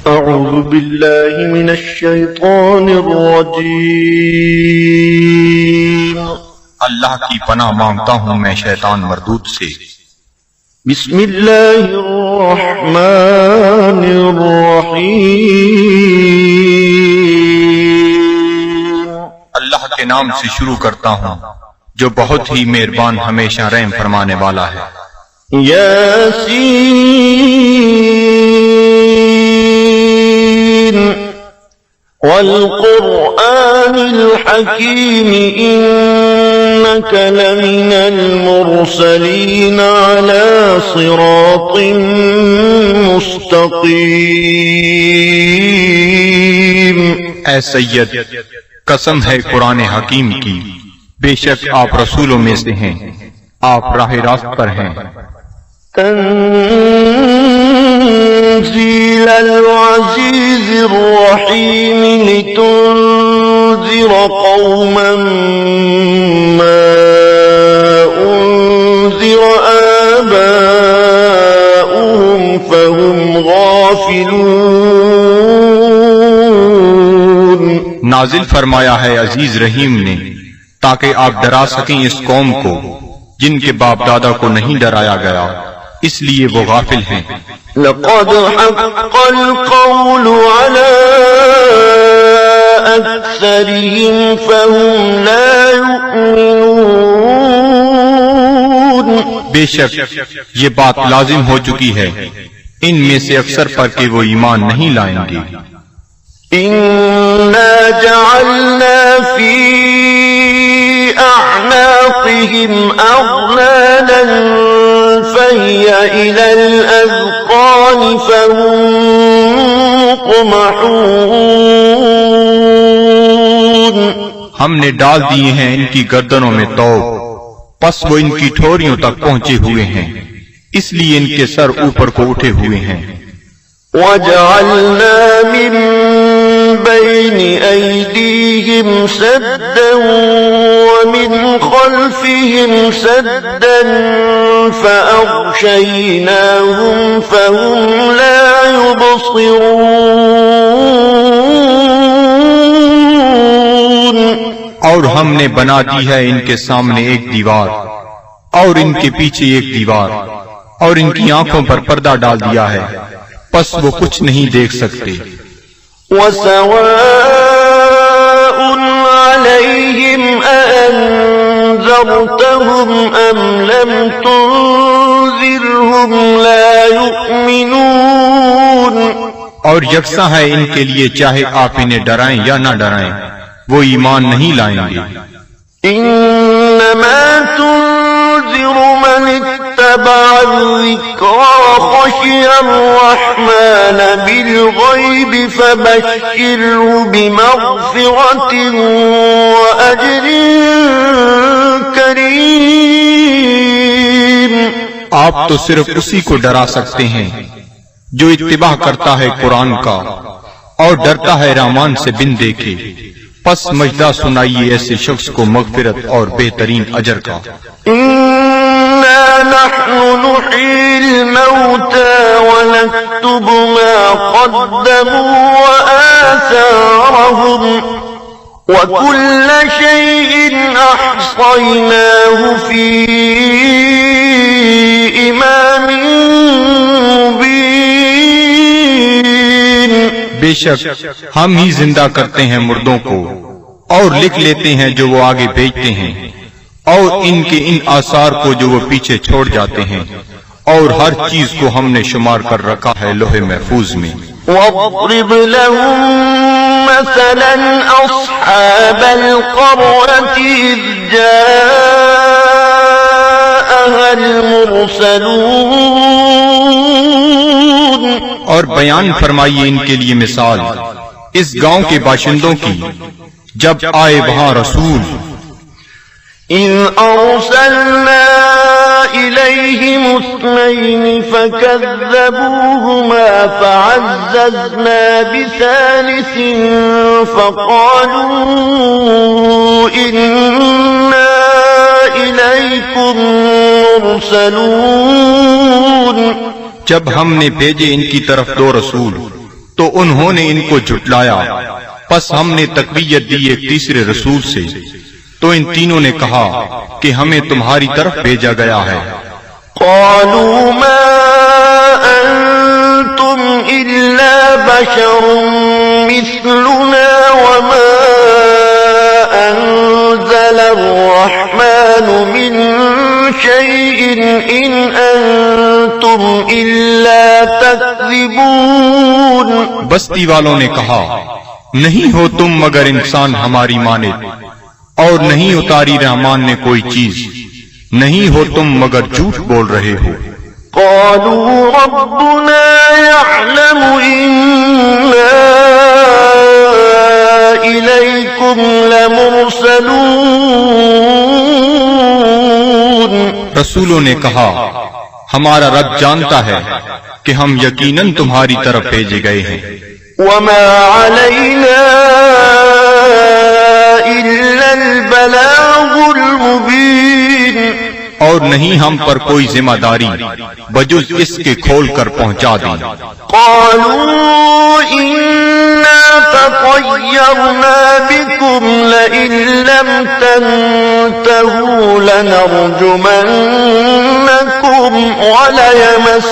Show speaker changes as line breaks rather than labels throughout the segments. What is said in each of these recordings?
أعوذ بالله من الشيطان الرجيم
اللہ کی پناہ مانگتا ہوں میں شیطان مردود سے۔
بسم الله الرحمن الرحيم
اللہ کے نام سے شروع کرتا ہوں جو بہت ہی مہربان ہمیشہ رحم فرمانے والا ہے۔
ياسين والقرآن الحكيم إنك لمن المرسلين على صراط مستقيم۔
اے سید، قسم ہے قرآن حکیم کی، بے شک آپ رسولوں میں سے ہیں، آپ راہ راست پر ہیں۔
تنزيل العزيز الرحيم لتنذر قوما ما أنذر آباؤهم فهم غافلون۔
نازل فرمایا ہے عزیز رحیم نے تاکہ آپ ڈرا سکیں اس قوم کو جن کے باپ دادا کو نہیں ڈرایا گیا، اس لیے وہ غافل ہیں۔
لقد حق القول على أكثرهم فهم لا يؤمنون۔
بے شک یہ بات لازم ہو چکی ہے ان میں سے اکثر پر کہ وہ ایمان نہیں لائیں گے۔
إنا جعلنا في أعناقهم أغلالا فهي إلى الأذقان فهم مقمحون۔
ہم نے ڈال دیے ہیں ان کی گردنوں میں توق، پس وہ ان کی ٹھوریوں تک پہنچے ہوئے ہیں، اس لیے ان کے سر اوپر کو اٹھے ہوئے ہیں۔
وَجَعَلْنَا مِن بَيْنِ أَيْدِيهِمْ سَدًّا وَمِنْ خَلْفِهِمْ سَدًّا فَأَغْشَيْنَاهُمْ فَهُمْ لَا يُبْصِرُونَ۔
اور ہم نے بنا دی ہے ان کے سامنے ایک دیوار اور ان کے پیچھے ایک دیوار، اور ان کی آنکھوں پر پردہ ڈال دیا ہے، پس وہ کچھ نہیں دیکھ سکتے۔
وَسَوَاءٌ عَلَيْهِمْ أَأَنذَرْتَهُمْ أَمْ لَمْ تُنذِرْهُمْ لَا يُؤْمِنُونَ۔
اور یکساں ہے ان کے لیے چاہے آپ انہیں ڈرائیں یا نہ ڈرائیں، وہ ایمان نہیں لائیں گے۔
إِنَّمَا تُنذِرُ مَنِ اتَّبَعَ الذِّكْرَ وَخَشِيَ الرَّحْمَنَ بِالْغَيْبِ فَبَشِّرْهُ بِمَغْفِرَةٍ وَأَجْرٍ كَرِيمٍ۔
آپ تو صرف اسی کو ڈرا سکتے ہیں جو اتباع کرتا ہے قرآن کا اور ڈرتا ہے رحمان سے بن دیکھے، پس مجدہ سنائیے ایسے شخص کو مغفرت اور بہترین اجر کا۔
إِنَّا نَحْنُ نُحْيِي الْمَوْتَى وَنَكْتُبُ مَا قَدَّمُوا وَآثَارَهُمْ وَكُلَّ شَيْءٍ أَحْصَيْنَاهُ فِي إِمَامٍ مُبِينٍ۔
بے شک ہم ہی زندہ کرتے ہیں مردوں کو اور لکھ لیتے ہیں جو وہ آگے بھیجتے ہیں، اور ان کے ان آثار کو جو وہ پیچھے چھوڑ جاتے ہیں، اور ہر چیز کو ہم نے شمار کر رکھا ہے لوح محفوظ میں۔
وَاضْرِبْ لَهُم مَّثَلًا أَصْحَابَ الْقَرْيَةِ إِذْ جَاءَهَا الْمُرْسَلُونَ۔
اور بیان فرمائیے ان کے لیے مثال اس گاؤں کے باشندوں کی جب آئے وہاں رسول۔
إِذْ أَرْسَلْنَا إِلَيْهِمُ اثْنَيْنِ فَكَذَّبُوهُمَا فَعَزَّزْنَا بِثَالِثٍ فَقَالُوا إِنَّا إِلَيْكُمْ مُرْسَلُونَ۔
جب ہم نے بھیجے ان کی طرف دو رسول تو انہوں نے ان کو جھٹلایا، پس ہم نے تقویت دی ایک تیسرے رسول سے، تو ان تینوں نے کہا کہ ہمیں تمہاری طرف بھیجا گیا ہے۔
قالوا ما أنتم إلا بشر مثلنا وما أنزل الرحمن من شيء إن أنتم إلا تكذبون۔
بستی والوں نے کہا، نہیں ہو تم مگر انسان ہماری مانند، اور نہیں اتاری رحمان نے کوئی چیز، نہیں ہو تم مگر جھوٹ بول رہے ہو۔
قالوا ربنا يعلم إنا إليكم لمرسلون۔
رسولوں نے کہا، ہمارا رب جانتا ہے کہ ہم یقیناً تمہاری طرف بھیجے گئے ہیں۔
وما علينا إلا البلاغ المبين۔
اور نہیں ہم پر کوئی ذمہ داری بجز اس کے کھول کر پہنچا دیں۔
قالوا إنا تطيرنا بكم لئن لم تنتهوا لنرجمنكم وليمسنكم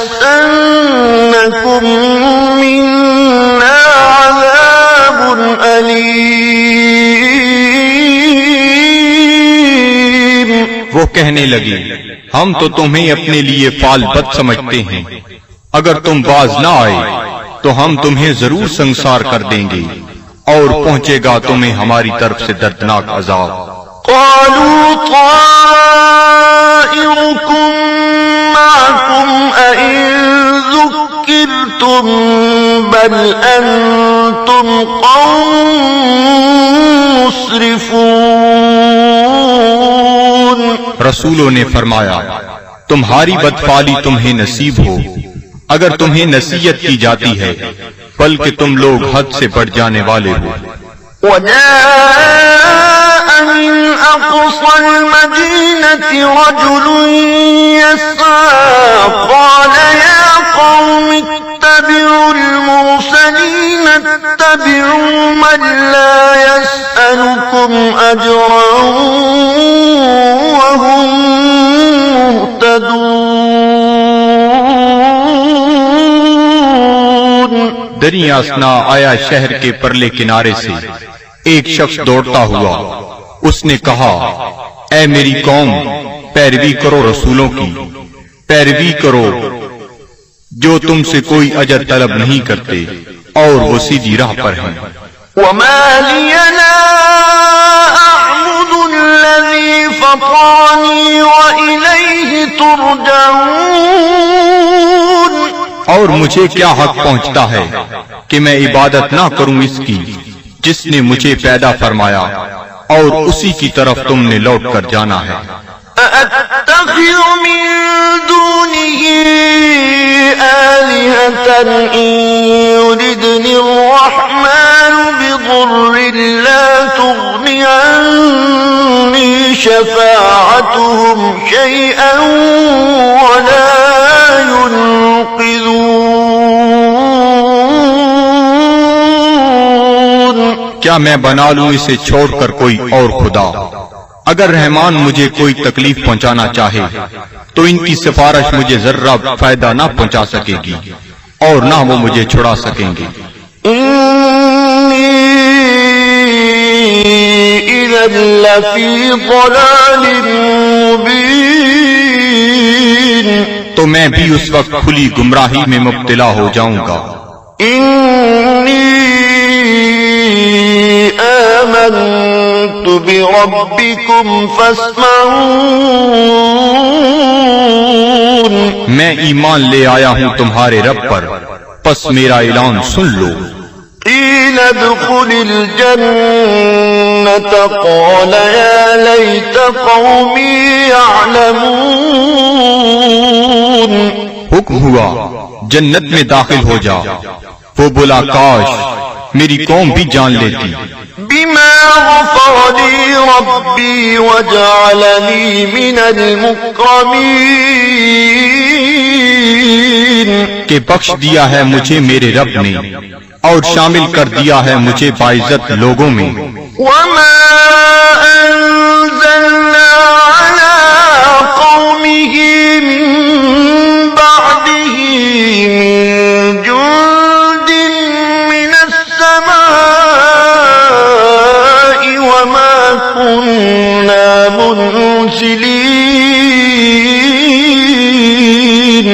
منا عذاب أليم۔
وہ کہنے لگے، ہم تو تمہیں اپنے لیے فال بد سمجھتے ہیں، اگر تم باز نہ آئے تو ہم تمہیں ضرور سنسار کر دیں گے، اور پہنچے گا تمہیں ہماری طرف سے دردناک عذاب۔
قالوا طائركم معكم أئن ذكرتم بل أنتم قوم مسرفون۔
رسولوں نے فرمایا، تمہاری بدفعلی تمہیں نصیب ہو اگر تمہیں نصیحت کی جاتی ہے، بلکہ تم لوگ حد سے بڑھ جانے والے ہو۔
وجاء من أقصى المدينة رجل يسعى قال يا قوم اتبعوا المرسلين اتبعوا من لا يسألكم أجرا وهم مهتدون۔
دریا اثنا آیا شہر کے پرلے کنارے سے ایک شخص دوڑتا ہوا، اس نے کہا، اے میری قوم، پیروی کرو رسولوں کی، پیروی کرو جو تم سے کوئی اجر طلب نہیں کرتے اور وہ سیدھی راہ پر ہیں۔
وما لي لا أعبد الذي فطرني وإليه ترجعون۔
اور مجھے کیا حق پہنچتا ہے کہ میں عبادت نہ کروں اس کی جس نے مجھے پیدا فرمایا اور اسی کی طرف تم نے لوٹ کر جانا ہے۔
أأتخذ من دونه آلهة إن يردني الرحمن بضر لا تغني عني شفاعتهم شيئا ولا ينقذون۔
کیا میں بنا لوں اسے چھوڑ کر کوئی اور خدا؟ اگر رحمان مجھے کوئی تکلیف پہنچانا چاہے تو ان کی سفارش مجھے ذرہ فائدہ نہ پہنچا سکے گی اور نہ وہ مجھے چھڑا سکیں گے۔
إني إذا لفي ضلال مبين۔
تو میں بھی اس وقت کھلی گمراہی میں مبتلا ہو جاؤں گا۔
إني آمنت بربكم فاسمعون۔
میں ایمان لے آیا ہوں تمہارے رب پر، پس میرا اعلان سن لو۔
قيل ادخل الجنة قال يا ليت قومي يعلمون۔
حکم ہوا جنت میں داخل ہو جا، وہ بولا کاش میری قوم بھی جان لیتی۔
بما غفر لي ربي وجعلني من المكرمين۔
کہ بخش دیا ہے مجھے میرے رب نے اور شامل کر دیا ہے مجھے باعزت لوگوں میں۔
وما أنزلنا على قومه من بعده من جند من السماء وما كنا منزلين،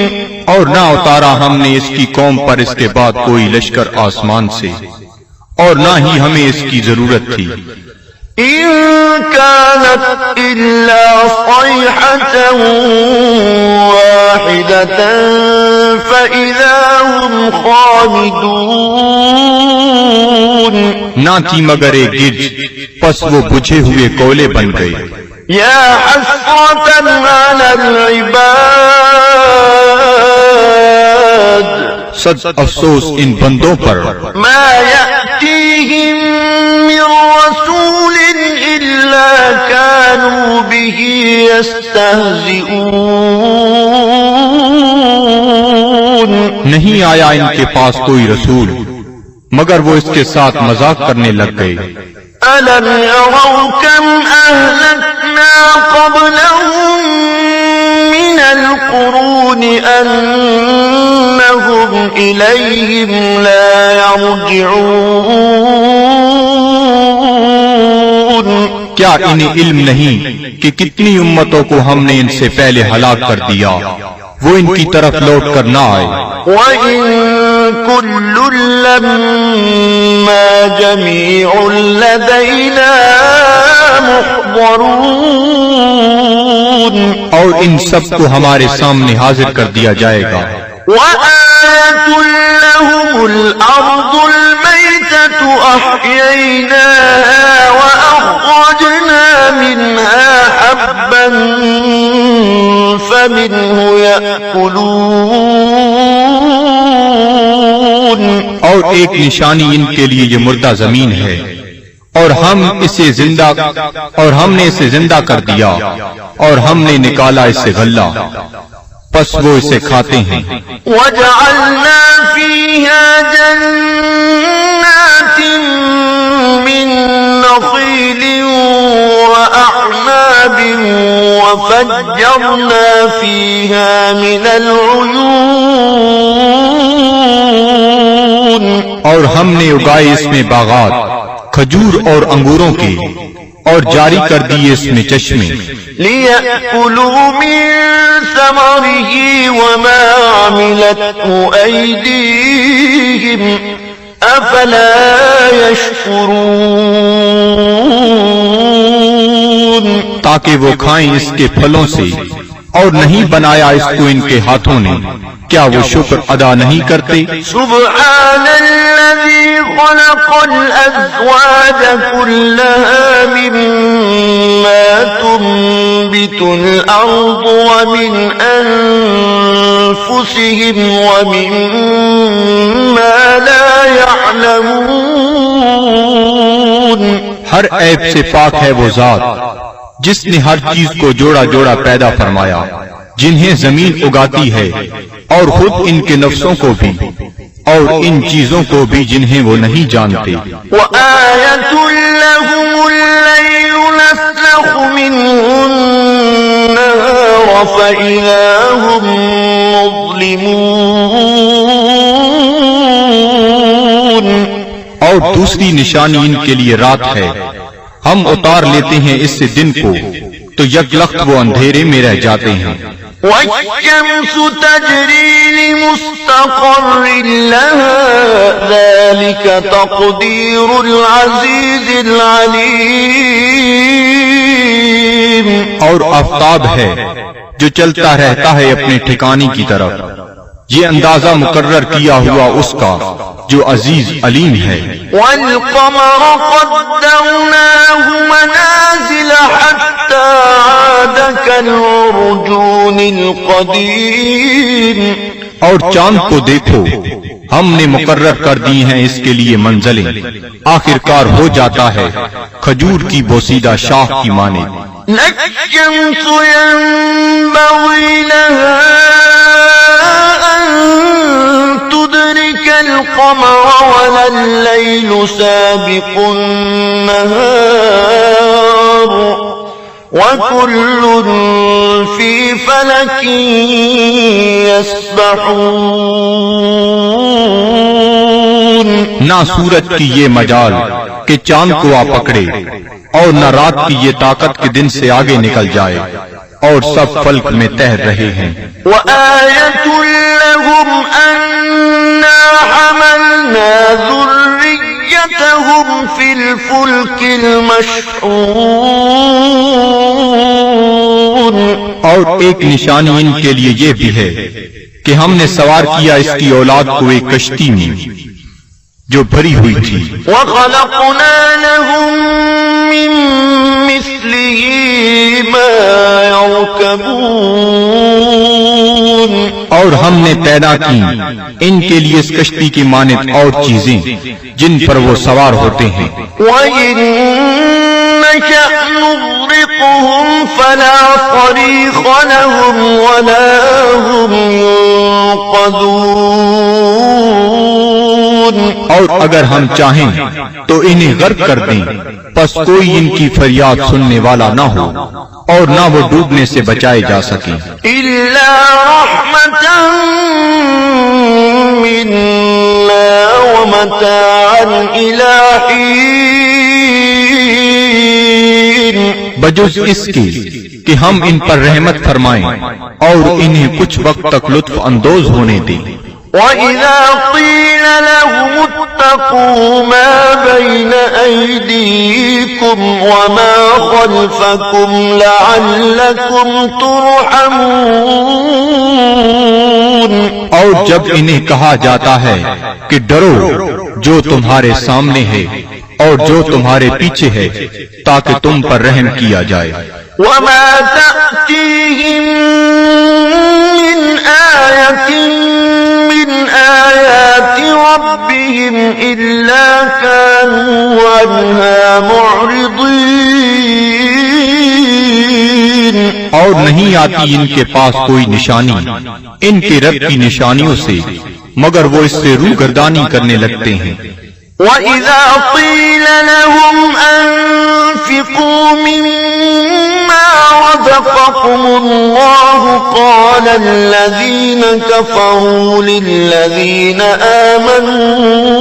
اور نہ اتارا ہم نے اس کی قوم پر اس کے بعد کوئی لشکر آسمان سے، اور نہ ہی ہمیں اس کی ضرورت تھی۔
إن كانت إلا صيحة واحدة فإذا هم خامدون،
نہ تھی مگر ایک گرج، پس وہ بجھے ہوئے کولے بن گئے۔
يا حسرة على العباد،
صد افسوس ان بندوں پر،
ما يأتيهم من رسول إلا كانوا به يستهزئون،
نہیں آیا ان کے پاس کوئی رسول مگر وہ اس کے ساتھ مذاق کرنے لگ گئے۔
ألم يروا كم أهلكنا قبلهم من القرون أنهم إليهم لا يرجعون،
کیا انہیں علم نہیں کہ کتنی امتوں کو ہم نے ان سے پہلے ہلاک کر دیا، وہ ان کی طرف لوٹ کر نہ آئے۔
وَإِن كُلٌّ لَّمَّا جَمِيعٌ لَّدَيْنَا مُحْضَرُونَ،
اور ان سب کو ہمارے سامنے حاضر کر دیا جائے گا۔
وَآيَةٌ لَّهُمُ الْأَرْضُ الْمَيْتَةُ أَحْيَيْنَاهَا وَأَخْرَجْنَا مِنْهَا حَبًّا فَمِنْهُ يَأْكُلُونَ،
اور ایک نشانی ان کے لیے یہ مردہ زمین ہے، اور ہم نے اسے زندہ کر دیا، اور ہم نے نکالا اس سے غلہ، پس وہ اسے کھاتے ہیں۔
وَجَعَلْنَا فِيهَا جَنَّاتٍ مِّن نَّخِيلٍ وَأَعْنَابٍ وَفَجَّرْنَا فِيهَا مِنَ الْعُيُونِ،
اور ہم نے اگائے اس میں باغات کھجور اور انگوروں کے، اور جاری کر دیے اس میں چشمے،
لِيَأْكُلُوا مِن ثَمَرِهِ وَمَا عَمِلَتْهُ أَيْدِيهِمْ أَفَلَا يَشْكُرُونَ،
تاکہ وہ کھائیں اس کے پھلوں سے، اور نہیں بنایا اس کو ان کے ہاتھوں نے، کیا وہ شکر ادا نہیں کرتے؟
سبحان الذي خلق الأزواج كلها مما تنبت الأرض ومن أنفسهم ومما لا يعلمون،
ہر عیب سے پاک ہے وہ ذات جس نے ہر چیز کو جوڑا جوڑا پیدا فرمایا، جنہیں زمین اگاتی ہے اور خود ان کے نفسوں کو بھی، اور ان چیزوں کو بھی جنہیں وہ نہیں جانتے۔
وَآيَةٌ لَّهُمُ اللَّيْلُ نَسْلَخُ مِنْهُ النَّهَارَ فَإِذَا هُم مُّظْلِمُونَ،
اور دوسری نشانی ان کے لیے رات ہے، ہم اتار لیتے ہیں اس سے دن کو تو یک لخت وہ اندھیرے میں رہ جاتے ہیں۔
وَالشَّمْسُ تَجْرِي لِمُسْتَقَرٍّ لَّهَا ذَلِكَ تَقْدِيرُ الْعَزِيزِ الْعَلِيمِ،
اور آفتاب ہے جو چلتا رہتا ہے اپنے ٹھکانے کی طرف، یہ اندازہ مقرر کیا ہوا اس کا جو عزیز علیم ہے۔
وَالْقَمَرَ قَدَّرْنَاهُ مَنَازِلَ حَتَّى عَادَ كَالْعُرْجُونِ الْقَدِيمِ،
اور چاند کو دیکھو ہم نے مقرر کر دی ہیں اس کے لیے منزلیں، آخر کار ہو جاتا ہے کھجور کی بوسیدہ شاخ کی مانند۔
لَا الشَّمْسُ يَنبَغِي لَهَا أَن تدرك القمر ولا الليل سابق النهار وكل في فلك يسبحون.
نہ سورج کی یہ مجال کہ چاند کو آ پکڑے، اور نہ رات کی یہ طاقت کہ دن سے آگے نکل جائے، اور سب فلک میں تیر رہے ہیں.
وآية لهم أنا حملنا ذريتهم في الفلك المشحون.
اور ایک نشانی ان کے لیے یہ بھی ہے کہ ہم نے سوار کیا اس کی اولاد کو ایک کشتی میں جو بھری ہوئی تھی.
وخلقنا لهم من مثله ما يركبون.
اور ہم نے پیدا کی ان کے لیے اس کشتی کی مانند اور چیزیں جن پر وہ سوار ہوتے ہیں.
وَإِن نَّشَأْ نُغْرِقْهُمْ فَلَا صَرِيخَ لَهُمْ وَلَا هُمْ يُنقَذُونَ.
اور اگر ہم چاہیں تو انہیں غرق کر دیں، پس کوئی ان کی فریاد سننے والا نہ ہو اور نہ وہ ڈوبنے سے بچائے جا سکیں.
إِلَّا رَحْمَةً مِّنَّا وَمَتَاعًا إِلَىٰ حِينٍ.
بجز اس کے کہ ہم ان پر رحمت فرمائیں اور انہیں کچھ وقت تک لطف اندوز ہونے دیں.
وَإِذَا قِيلَ لَهُمُ اتَّقُوا مَا بَيْنَ أَيْدِيكُمْ وَمَا خَلْفَكُمْ لَعَلَّكُمْ تُرْحَمُونَ.
اور جب انہیں کہا جاتا ہے کہ ڈرو جو تمہارے سامنے ہے اور جو تمہارے پیچھے ہے تاکہ تم پر رحم کیا جائے.
وَمَا تَأْتِيهِم مِّنْ آيَةٍ مِّنْ آيَاتِ رَبِّهِمْ إِلَّا كَانُوا عَنْهَا مُعْرِضِينَ.
اور نہیں آتی ان کے پاس کوئی نشانی ان کے رب کی نشانیوں سے مگر وہ اس سے روگردانی کرنے لگتے ہیں.
وَإِذَا قِيلَ لَهُمْ أَنفِقُوا مِمَّا رَزَقَكُمُ اللَّهُ قَالَ الَّذِينَ كَفَرُوا لِلَّذِينَ آمَنُوا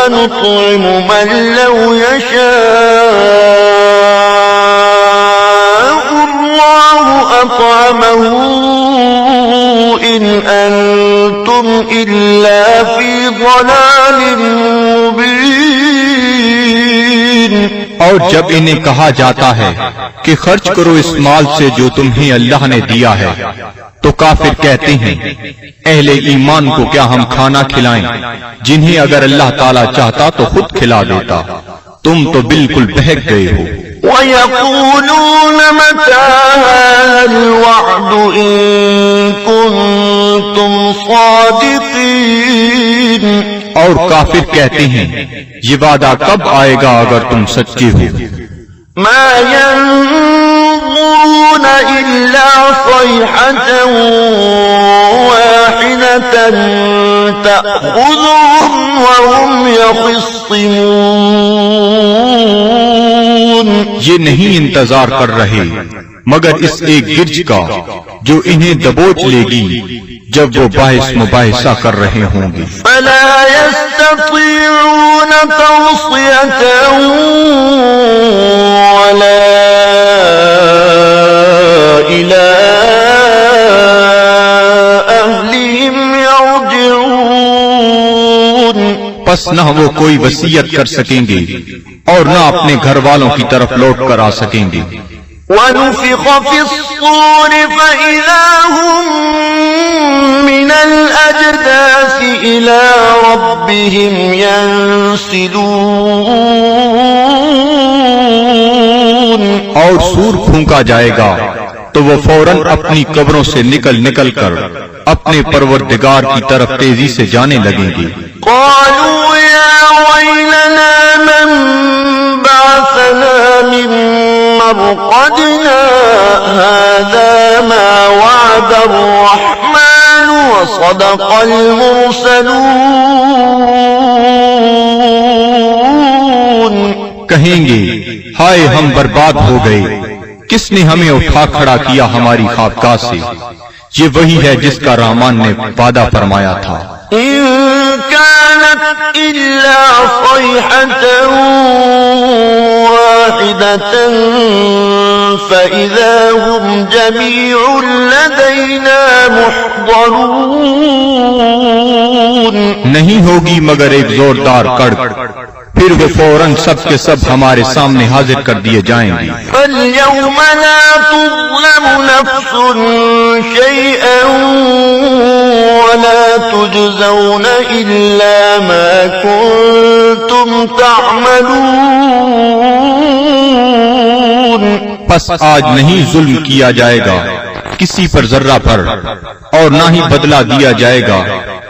أَنُطْعِمُ مَن لَّوْ يَشَاءُ اللَّهُ أَطْعَمَهُ إِنْ أَنتُمْ إِلَّا فِي ضَلَالٍ مُبِينٍ.
اور جب انہیں کہا جاتا ہے کہ خرچ کرو اس مال سے جو تمہیں اللہ نے دیا ہے تو کافر کہتے ہیں اہل ایمان کو کیا ہم کھانا کھلائیں جنہیں اگر اللہ تعالیٰ چاہتا تو خود کھلا دیتا. تم تو بالکل بہک گئے ہو.
وَيَقُولُونَ مَتَىٰ هَٰذَا الْوَعْدُ إِن كُنتُمْ صَادِقِينَ.
اور کافر کہتے ہیں یہ وعدہ کب آئے گا اگر تم سچے ہو.
مَا يَنظُرُونَ إِلَّا صَيْحَةً وَاحِدَةً تَأْخُذُهُمْ وَهُمْ يَخِصِّمُونَ.
یہ نہیں انتظار کر رہے مگر اس ایک گرج کا جو انہیں دبوچ لے گی جب وہ باعث مباحثہ کر رہے ہوں گے.
فَلَا يَسْتَطِيعُونَ تَوْصِيَةً وَلَا إِلَىٰ أَهْلِهِمْ يَرْجِعُونَ.
پس نہ وہ کوئی وصیت کر سکیں گے اور نہ اپنے گھر والوں کی طرف لوٹ کر آ سکیں گے.
وَنُفِخَ فِي الصُّورِ فَإِذَا هُم مِّنَ الْأَجْدَاثِ إِلَىٰ رَبِّهِمْ يَنسِلُونَ.
اور سور پھونکا جائے گا تو وہ فوراً اپنی قبروں سے نکل کر اپنے پروردگار کی طرف تیزی سے جانے لگیں گے.
قالوا يا ويلنا من بعثنا من مرقدنا هذا ما وعد الرحمن وصدق صدق المرسلون.
کہیں گے ہائے ہم برباد ہو گئے، کس نے ہمیں اٹھا کھڑا کیا ہماری خوابگاہ سے؟ یہ وہی ہے جس کا رحمان نے وعدہ فرمایا تھا.
إن كانت إلا صيحة واحدة فإذا هم جميع لدينا محضرون.
نہیں ہوگی مگر ایک زوردار کڑک، پھر وہ فوراً سب کے سب ہمارے سامنے حاضر کر دیے جائیں گے.
فاليوم لا تظلم نفس شيئا ولا تجزون إلا ما كنتم تعملون.
پس آج نہیں ظلم کیا جائے گا کسی پر ذرہ پر، اور نہ ہی بدلہ دیا جائے گا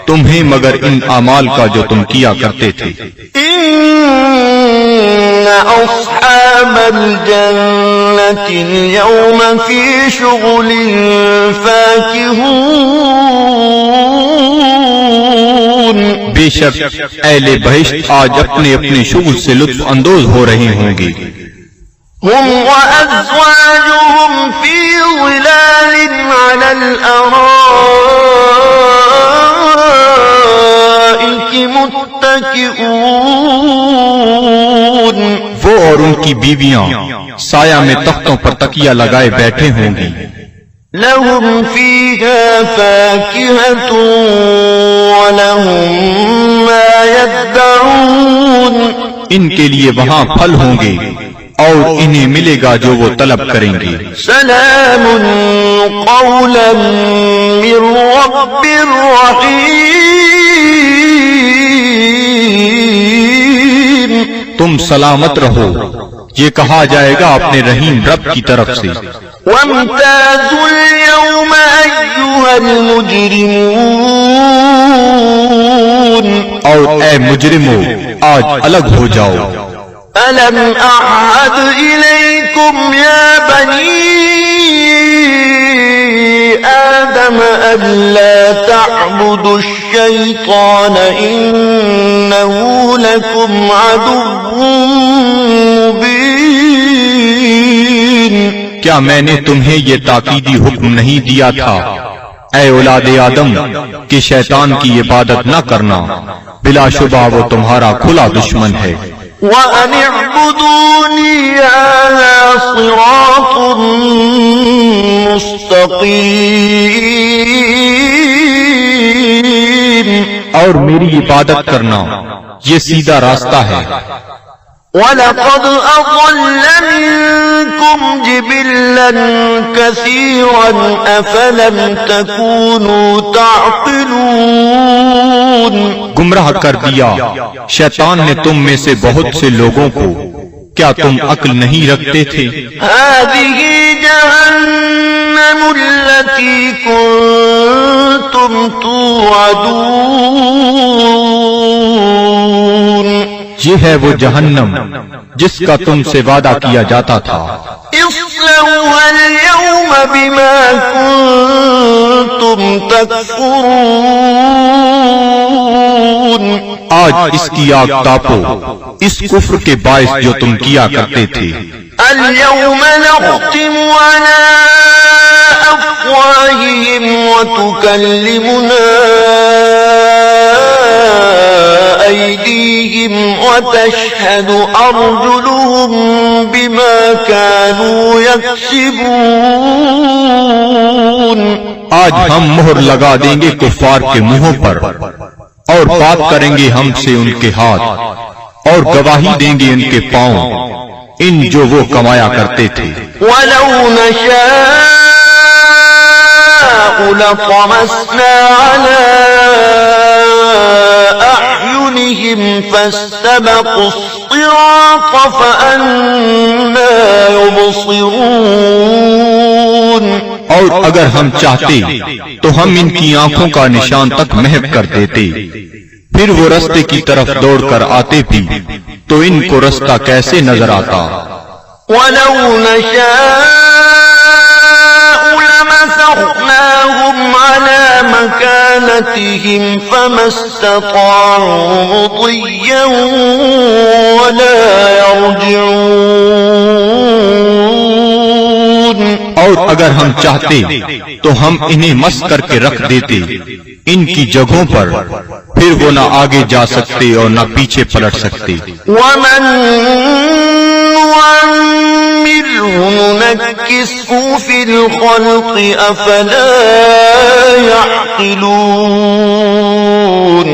تمہیں مگر ان اعمال کا جو تم کیا کرتے تھے.
إن أصحاب الجنة اليوم في شغل فاكهون.
بے شک اہل بہشت آج اپنے اپنے شغل سے لطف اندوز ہو رہے ہوں گے.
هم وأزواجهم في ظلال على الأرائك متكئون.
وہ اور ان کی بیویاں سایہ میں تختوں پر تکیہ لگائے بیٹھے ہوں گی.
لهم فيها فاكهة ولهم ما يدعون.
ان کے لیے وہاں پھل ہوں گے اور انہیں ملے گا جو وہ طلب کریں گے.
سلام قولا من رب رحیم.
تم سلامت رہو، یہ کہا جائے گا اپنے رحیم رب کی طرف سے.
وامتازوا اليوم أيها المجرمون.
اور اے مجرمو آج الگ ہو جاؤ.
ألم أعهد إليكم يا بني آدم ألا تعبدوا الشيطان إنه لكم عدو مبين.
کیا میں نے تمہیں یہ تاکیدی حکم نہیں دیا تھا اے اولاد آدم کہ شیطان کی عبادت نہ کرنا، بلا شبہ وہ تمہارا کھلا دشمن ہے.
وَأَنِ اعْبُدُونِي هَذَا صِرَاطٌ مُسْتَقِيمٌ.
اور میری عبادت کرنا یہ سیدھا راستہ ہے.
وَلَقَدْ أَضَلَّ مِنكُمْ جِبِلًّا كَثِيرًا أَفَلَمْ تَكُونُوا تَعْقِلُونَ.
گمراہ کر دیا شیطان نے تم میں سے بہت سے لوگوں کو، کیا تم عقل نہیں رکھتے تھے؟
هَذِهِ جَهَنَّمُ الَّتِي كُنتُمْ تُوعَدُونَ.
یہ ہے وہ جہنم جس کا تم سے وعدہ کیا جاتا تھا.
اصلوها اليوم بما كنتم تكفرون.
آج اس کی آگ تاپو اس کفر کے باعث جو تم کیا کرتے تھے.
اليوم نختم على أفواههم وتكلمنا أيديهم وتشهد أرجلهم بما كانوا يكسبون.
آج ہم مہر لگا دیں گے کفار کے منہوں پر، اور بات کریں گے ہم سے ان کے ہاتھ، اور گواہی دیں گے ان کے پاؤں ان جو وہ کمایا کرتے تھے.
وَلَوْ نَشَاءُ لَطَمَسْنَا عَلَىٰ أَعْيُنِهِمْ فَاسْتَبَقُوا الصِّرَاطَ فَأَنَّىٰ يُبْصِرُونَ.
اور اگر ہم چاہتے تو ہم ان کی آنکھوں کا نشان تک محو کر دیتے، پھر وہ رستے کی طرف دوڑ کر آتے بھی تو ان کو رستہ کیسے نظر آتا.
وَلَوْ نَشَاءُ لَمَسَخْنَاهُمْ عَلَىٰ مكانتهم فما استطاعوا مضيا ولا يرجعون.
اور اگر ہم چاہتے تو ہم انہیں مس کر کے رکھ دیتے ان کی جگہوں پر، پھر وہ نہ آگے جا سکتے اور نہ پیچھے پلٹ سکتے.
ومن نعمره ننكسه في الخلق أفلا يعقلون.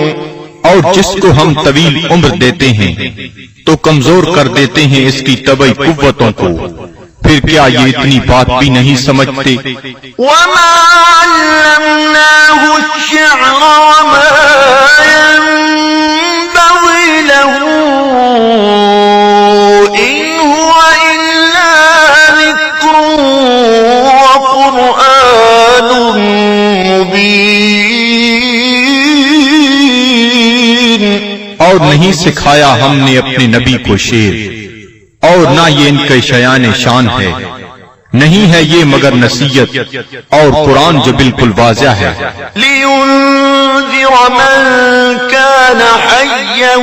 اور جس کو ہم طویل عمر دیتے ہیں تو کمزور کر دیتے ہیں اس کی طبعی قوتوں کو، پھر کیا یہ اتنی بات بھی نہیں سمجھتے؟
وما علمناه الشعر وما ينبغي له إن هو إلا ذكر وقرآن مبين.
اور نہیں سکھایا ہم نے اپنے نبی کو شعر، اور نہ یہ ان کے شیان شان ہے، نہیں ہے یہ مگر نصیحت اور قرآن جو بالکل واضح ہے.
لِيُنذِرَ مَن كَانَ حَيًّا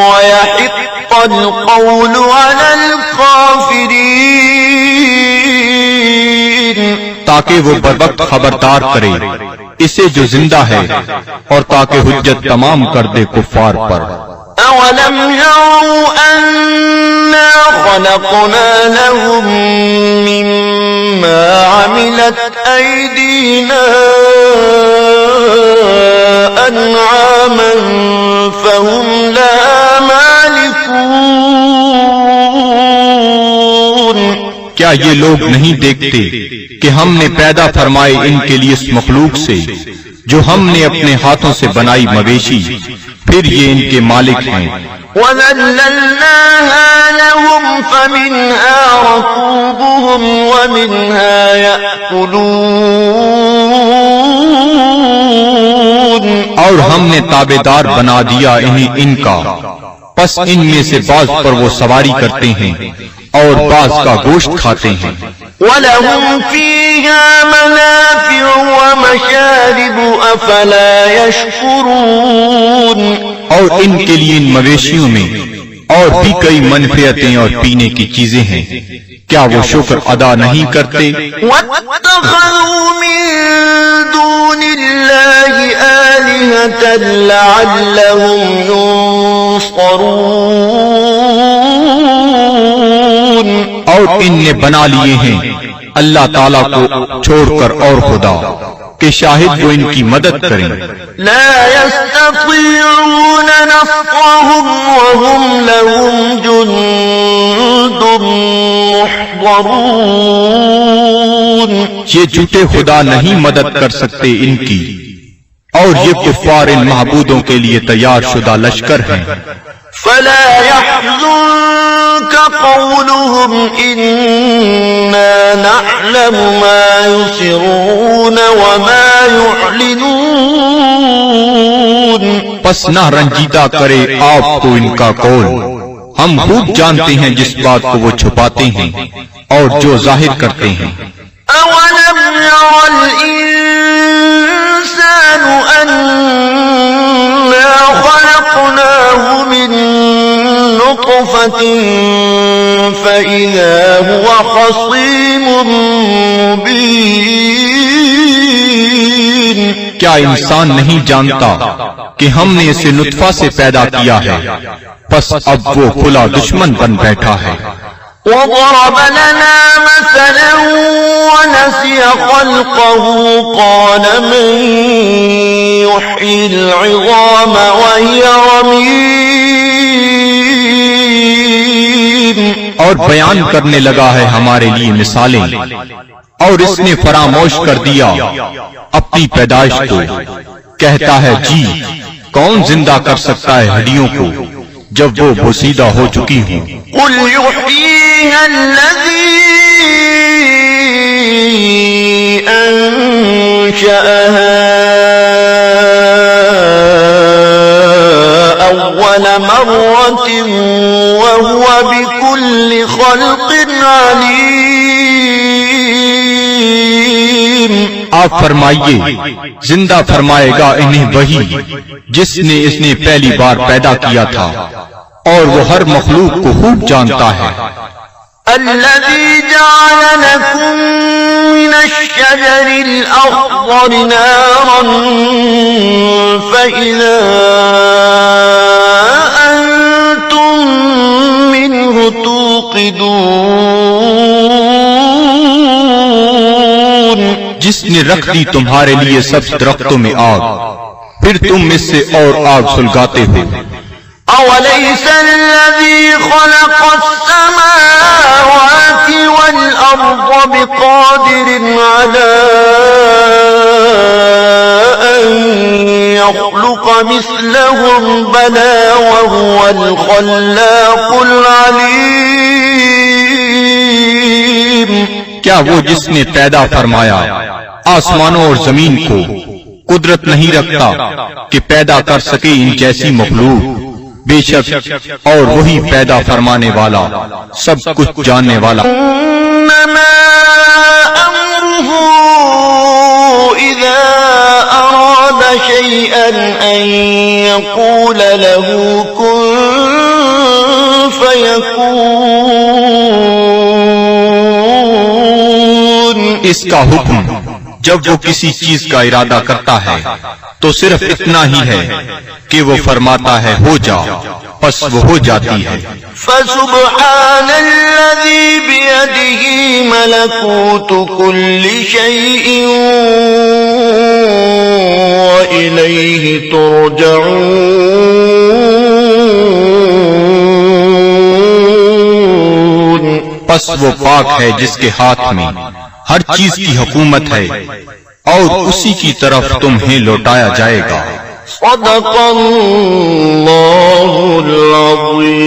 وَيَحِقَّ الْقَوْلُ عَلَى الْكَافِرِينَ.
تاکہ وہ بروقت خبردار کرے اسے جو زندہ ہے، اور تاکہ حجت تمام کر دے کفار پر.
أَوَلَمْ يَرَوْا أَنَّا خَلَقْنَا لَهُم مِّمَّا عَمِلَتْ أَيْدِينَا أَنْعَامًا فَهُمْ لَهَا مَالِكُونَ.
کیا یہ لوگ نہیں دیکھتے کہ ہم نے پیدا فرمائے ان کے لیے اس مخلوق سے جو ہم نے اپنے ہاتھوں سے بنائی مویشی، پھر یہ ان کے مالک ہیں.
وَذَلَّلْنَاهَا لَهُمْ فَمِنْهَا رَكُوبُهُمْ وَمِنْهَا يَأْكُلُونَ.
اور ہم نے تابعدار بنا دیا انہیں ان کا، پس ان میں سے بعض پر وہ سواری کرتے ہیں اور بعض کا گوشت کھاتے ہیں.
وَلَهُمْ فِيهَا مَنَافِعُ وَمَشَارِبُ أَفَلَا يَشْكُرُونَ. اور ان کے لیے ان مویشیوں میں اور بھی کئی منفعتیں اور پینے کی چیزیں ہیں، کیا وہ شکر ادا نہیں کرتے؟ وَاتَّخَذُوا مِن دُونِ اللَّهِ آلِهَةً لَعَلَّهُمْ يُنصَرُونَ.
اور ان نے بنا لیے ہیں اللہ تعالیٰ کو چھوڑ کر اور خدا کہ شاہد وہ ان کی مدد کریں.
لا يستطيعون نصرهم وهم لهم جند محضرون.
یہ جھوٹے خدا نہیں مدد کر سکتے ان کی، اور یہ کفار ان معبودوں کے لیے تیار شدہ لشکر ہیں.
فلا يحزنك قولهم إنا نعلم ما يسرون وما يعلنون.
پس نہ رنجیدہ کرے آپ کو ان کا قول، ہم خوب جانتے ہیں جس بات کو وہ چھپاتے ہیں اور جو ظاہر کرتے ہیں.
أولم ير الإنسان أنا خلقناه من نطفة فإذا هو خصيم مبين.
کیا انسان نہیں جانتا کہ ہم نے اسے نطفہ سے پیدا کیا ہے، پس اب وہ کھلا دشمن بن بیٹھا ہے.
وضرب لنا مثلا ونسي خلقه قال من يحيي العظام وهي رميم.
اور بیان کرنے لگا ہے ہمارے لیے مثالیں، اور اس نے فراموش کر دیا اپنی پیدائش کو. کہتا ہے جی کون زندہ کر سکتا ہے ہڈیوں کو جب وہ بوسیدہ ہو چکی ہوں.
قل يحييها الذي أنشأها أول مرة وهو بكل خلق عليم. آپ فرمائیے زندہ فرمائے گا انہیں وہی جس نے اس نے پہلی بار پیدا کیا تھا اور وہ ہر مخلوق کو خوب جانتا ہے.
الذي جعل لكم من الشجر الأخضر نارا فإذا أنتم منه توقدون.
جس نے رکھ دی تمہارے لیے سب درختوں میں آگ پھر تم اس سے اور آگ سلگاتے ہو.
أوليس الذي خلق السماوات والأرض بقادر على أن يخلق مثلهم بلى وهو الخلاق العليم.
کیا وہ جس نے پیدا فرمایا آسمانوں اور زمین کو قدرت نہیں رکھتا کہ پیدا کر سکے ان جیسی مخلوق؟ بے شک اور وہی پیدا فرمانے والا سب کچھ جاننے والا.
انما امره اذا اراد شيئا ان يقول له كن فيكون.
اس کا حکم جب وہ کسی چیز کا ارادہ کرتا ہے تو صرف اتنا ہی ہے کہ وہ فرماتا ہے ہو جا، پس وہ ہو جاتی ہے.
فسبحان الذي بيده ملكوت كل شيء وإليه ترجعون.
پس وہ پاک ہے جس کے ہاتھ میں ہر چیز کی حکومت ہے اور اسی کی طرف تمہیں لوٹایا جائے گا.
صدق اللہ العظیم.